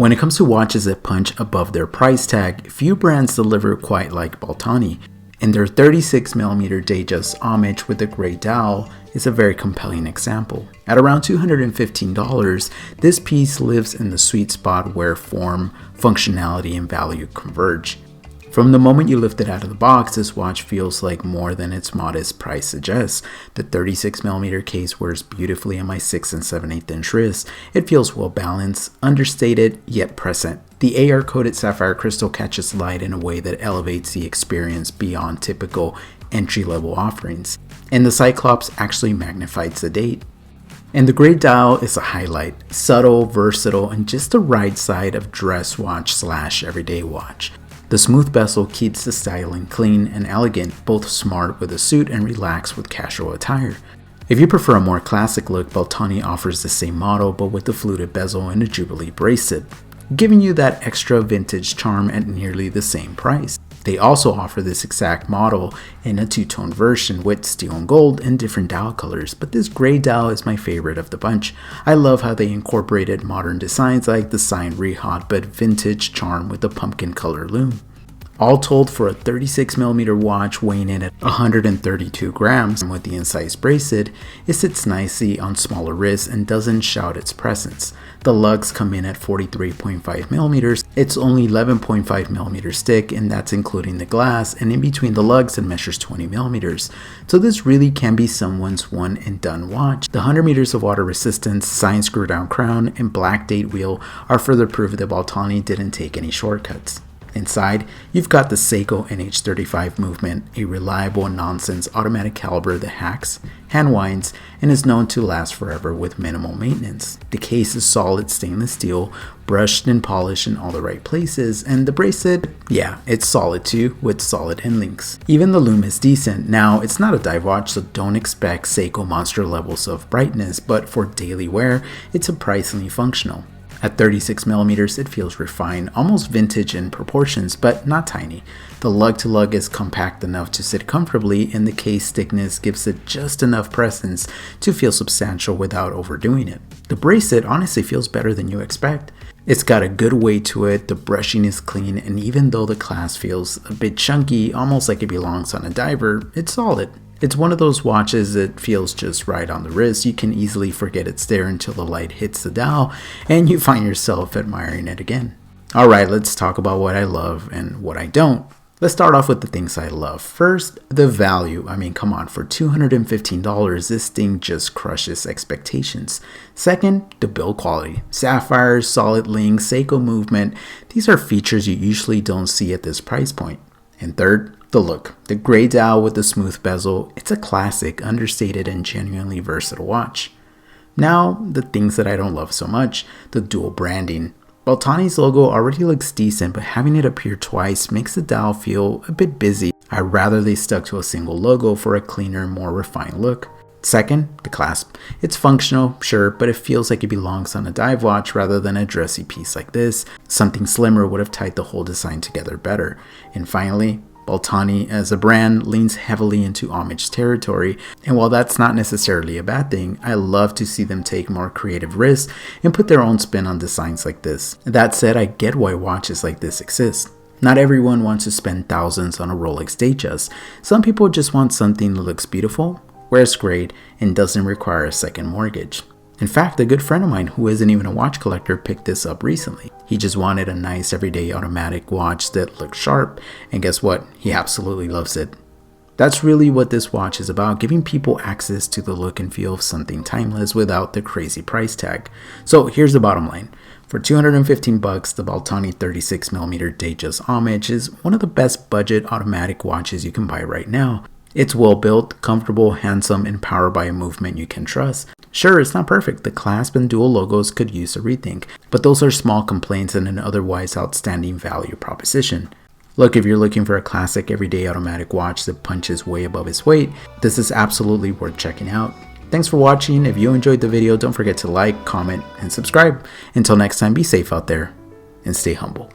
When it comes to watches that punch above their price tag, few brands deliver quite like Baltani, and their 36mm Datejust homage with the gray dial is a very compelling example. At around $215, this piece lives in the sweet spot where form, functionality, and value converge. From the moment you lift it out of the box, this watch feels like more than its modest price suggests. The 36mm case wears beautifully on my 6 7/8 inch wrist. It feels well balanced, understated, yet present. The AR-coated sapphire crystal catches light in a way that elevates the experience beyond typical entry-level offerings. And the Cyclops actually magnifies the date. And the gray dial is a highlight, subtle, versatile, and just the right side of dress watch / everyday watch. The smooth bezel keeps the styling clean and elegant, both smart with a suit and relaxed with casual attire. If you prefer a more classic look, Baltani offers the same model but with the fluted bezel and a Jubilee bracelet, giving you that extra vintage charm at nearly the same price. They also offer this exact model in a two-tone version with steel and gold and different dial colors, but this gray dial is my favorite of the bunch. I love how they incorporated modern designs like the signed Rehot but vintage charm with the pumpkin color lume. All told, for a 36mm watch weighing in at 132 grams with the incised bracelet, it sits nicely on smaller wrists and doesn't shout its presence. The lugs come in at 43.5mm. It's only 11.5mm thick, and that's including the glass, and in between the lugs it measures 20mm. So this really can be someone's one and done watch. The 100 meters of water resistance, signed screw down crown, and black date wheel are further proof that Baltani didn't take any shortcuts. Inside, you've got the SoCal NH35 movement, a reliable nonsense automatic caliber that hacks, hand winds, and is known to last forever with minimal maintenance. The case is solid stainless steel, brushed and polished in all the right places, and the bracelet, yeah, it's solid too, with solid end links. Even the lume is decent. Now, it's not a dive watch, so don't expect SoCal monster levels of brightness, but for daily wear, it's surprisingly functional. At 36mm, it feels refined, almost vintage in proportions, but not tiny. The lug-to-lug is compact enough to sit comfortably, and the case thickness gives it just enough presence to feel substantial without overdoing it. The bracelet honestly feels better than you expect. It's got a good weight to it, the brushing is clean, and even though the clasp feels a bit chunky, almost like it belongs on a diver, it's solid. It's one of those watches that feels just right on the wrist. You can easily forget it's there until the light hits the dial and you find yourself admiring it again. Alright, let's talk about what I love and what I don't. Let's start off with the things I love. First, the value. I mean, come on, for $215, this thing just crushes expectations. Second, the build quality. Sapphires, solid links, SoCal movement. These are features you usually don't see at this price point. And third, the look. The gray dial with the smooth bezel, it's a classic, understated, and genuinely versatile watch. Now, the things that I don't love so much, the dual branding. Baltani's logo already looks decent, but having it appear twice makes the dial feel a bit busy. I'd rather they stuck to a single logo for a cleaner, more refined look. Second, the clasp. It's functional, sure, but it feels like it belongs on a dive watch rather than a dressy piece like this. Something slimmer would have tied the whole design together better. And finally, Baltani as a brand leans heavily into homage territory, and while that's not necessarily a bad thing, I love to see them take more creative risks and put their own spin on designs like this. That said, I get why watches like this exist. Not everyone wants to spend thousands on a Rolex Datejust. Some people just want something that looks beautiful, wears great, and doesn't require a second mortgage. In fact, a good friend of mine who isn't even a watch collector picked this up recently. He just wanted a nice everyday automatic watch that looked sharp, and guess what? He absolutely loves it. That's really what this watch is about, giving people access to the look and feel of something timeless without the crazy price tag. So here's the bottom line. For $215, the Baltani 36mm Datejust Homage is one of the best budget automatic watches you can buy right now. It's well built, comfortable, handsome, and powered by a movement you can trust. Sure, it's not perfect. The clasp and dual logos could use a rethink, but those are small complaints in an otherwise outstanding value proposition. Look, if you're looking for a classic everyday automatic watch that punches way above its weight, this is absolutely worth checking out. Thanks for watching. If you enjoyed the video, don't forget to like, comment, and subscribe. Until next time, be safe out there and stay humble.